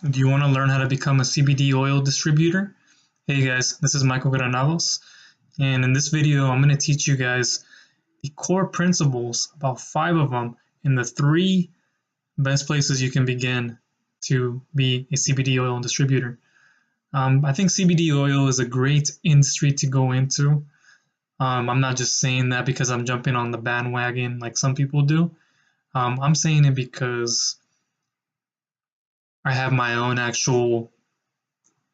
Do you want to learn how to become a CBD oil distributor? Hey guys, this is Michael Granados, and in this video I'm going to teach you guys the core principles, about 5 of them, in the 3 best places you can begin to be a CBD oil distributor. I think CBD oil is a great industry to go into. I'm not just saying that because I'm jumping on the bandwagon like some people do. I'm saying it because I have my own actual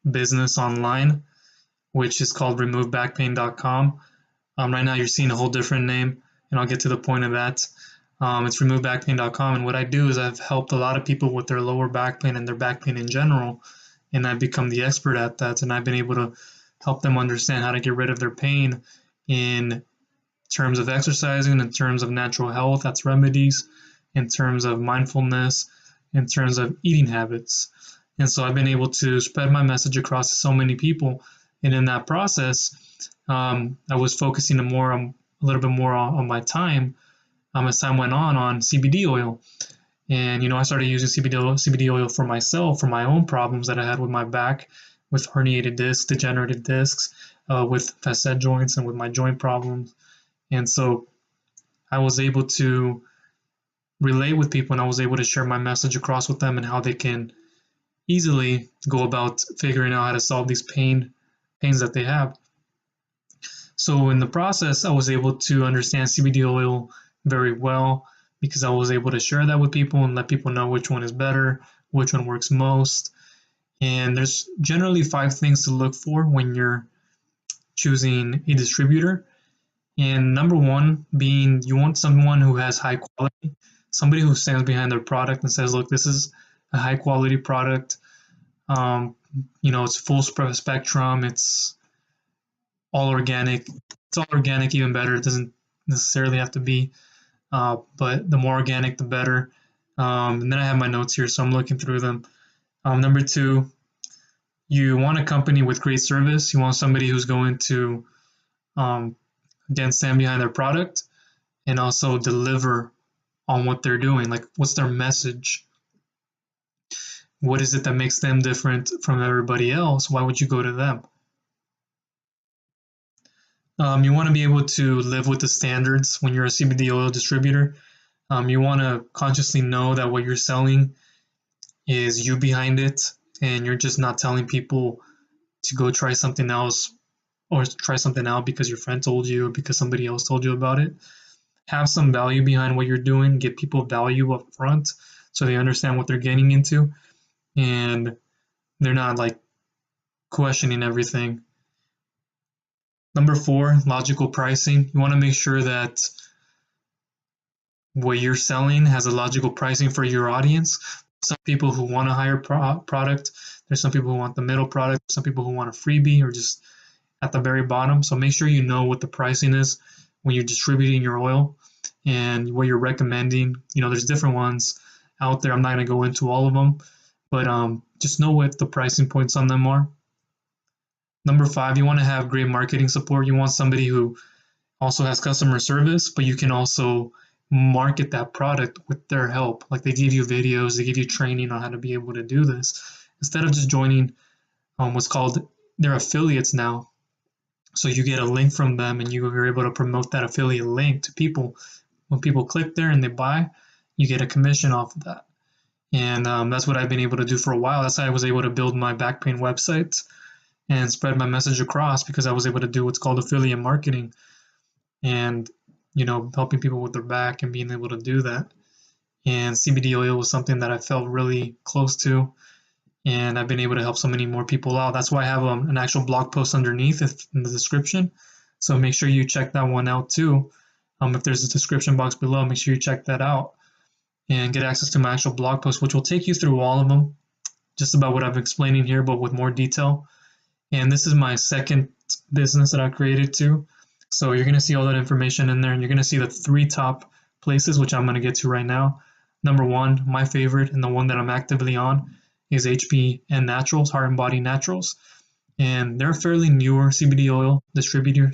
business online, which is called removebackpain.com. Right now you're seeing a whole different name, and I'll get to the point of that. It's removebackpain.com, and what I do is I've helped a lot of people with their lower back pain and their back pain in general, and I've become the expert at that, and I've been able to help them understand how to get rid of their pain in terms of exercising, in terms of natural health, that's remedies, in terms of mindfulness, in terms of eating habits. And so I've been able to spread my message across to so many people. And in that process, I was focusing a little bit more on my time as time went on CBD oil. And, I started using CBD oil for myself, for my own problems that I had with my back, with herniated discs, degenerative discs, with facet joints, and with my joint problems. And so I was able to relate with people, and I was able to share my message across with them and how they can easily go about figuring out how to solve these pains that they have. So in the process, I was able to understand CBD oil very well because I was able to share that with people and let people know which one is better, which one works most. And there's generally 5 things to look for when you're choosing a distributor. And number 1 being, you want someone who has high quality, somebody who stands behind their product and says, look, this is a high quality product. It's full spectrum. It's all organic. It's all organic, even better. It doesn't necessarily have to be, but the more organic, the better. And then I have my notes here, so I'm looking through them. Number 2, you want a company with great service. You want somebody who's going to, again, stand behind their product and also deliver on what they're doing. Like, what's their message? What is it that makes them different from everybody else? Why would you go to them? You want to be able to live with the standards when you're a CBD oil distributor. You want to consciously know that what you're selling is you behind it, and you're just not telling people to go try something else or try something out because your friend told you or because somebody else told you about it. Have some value behind what you're doing. Give people value up front so they understand what they're getting into, and they're not like questioning everything. Number 4, logical pricing. You want to make sure that what you're selling has a logical pricing for your audience. Some people who want a higher product. There's some people who want the middle product. Some people who want a freebie or just at the very bottom. So make sure you know what the pricing is when you're distributing your oil and what you're recommending. There's different ones out there. I'm not going to go into all of them, but just know what the pricing points on them are. Number 5, you want to have great marketing support. You want somebody who also has customer service, but you can also market that product with their help. Like, they give you videos, they give you training on how to be able to do this. Instead of just joining what's called, they're affiliates now. So you get a link from them and you're able to promote that affiliate link to people. When people click there and they buy, you get a commission off of that. And that's what I've been able to do for a while. That's how I was able to build my back pain website and spread my message across, because I was able to do what's called affiliate marketing and, helping people with their back and being able to do that. And CBD oil was something that I felt really close to, and I've been able to help so many more people out. That's why I have an actual blog post underneath in the description. So make sure you check that one out too. If there's a description box below, make sure you check that out and get access to my actual blog post, which will take you through all of them, just about what I'm explaining here, but with more detail. And this is my second business that I created too. So you're going to see all that information in there, and you're going to see the 3 top places, which I'm going to get to right now. Number 1, my favorite, and the one that I'm actively on, is HBN Naturals, Heart and Body Naturals. And they're a fairly newer CBD oil distributor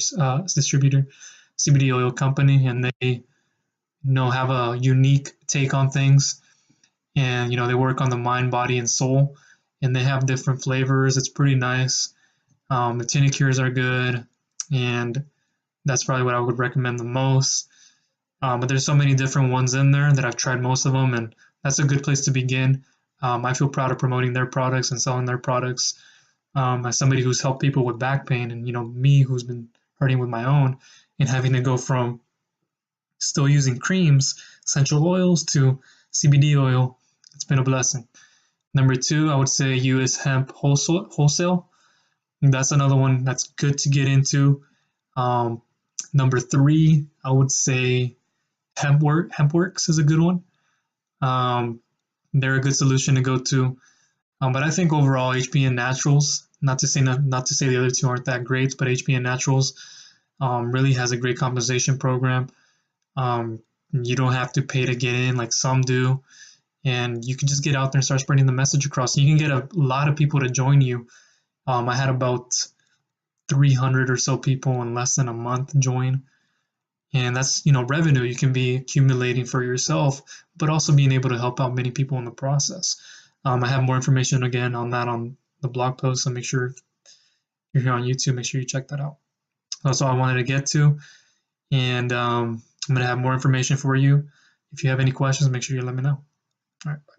CBD oil company, and they have a unique take on things. And they work on the mind, body, and soul. and they have different flavors. It's pretty nice. The tinctures are good, and that's probably what I would recommend the most. But there's so many different ones in there that I've tried most of them, and that's a good place to begin. I feel proud of promoting their products and selling their products. As somebody who's helped people with back pain, and me who's been hurting with my own, and having to go from still using creams, essential oils, to CBD oil, it's been a blessing. Number two, I would say US hemp wholesale. That's another one that's good to get into. Number three, I would say Hempworks is a good one. They're a good solution to go to. But I think overall HBN Naturals, not to say the other two aren't that great, but HBN Naturals really has a great compensation program. You don't have to pay to get in like some do, and you can just get out there and start spreading the message across. You can get a lot of people to join you. I had about 300 or so people in less than a month join, and that's revenue you can be accumulating for yourself, but also being able to help out many people in the process. I have more information again on that on the blog post, so make sure if you're here on YouTube, make sure you check that out. That's all I wanted to get to, and I'm going to have more information for you. If you have any questions, make sure you let me know. All right, bye.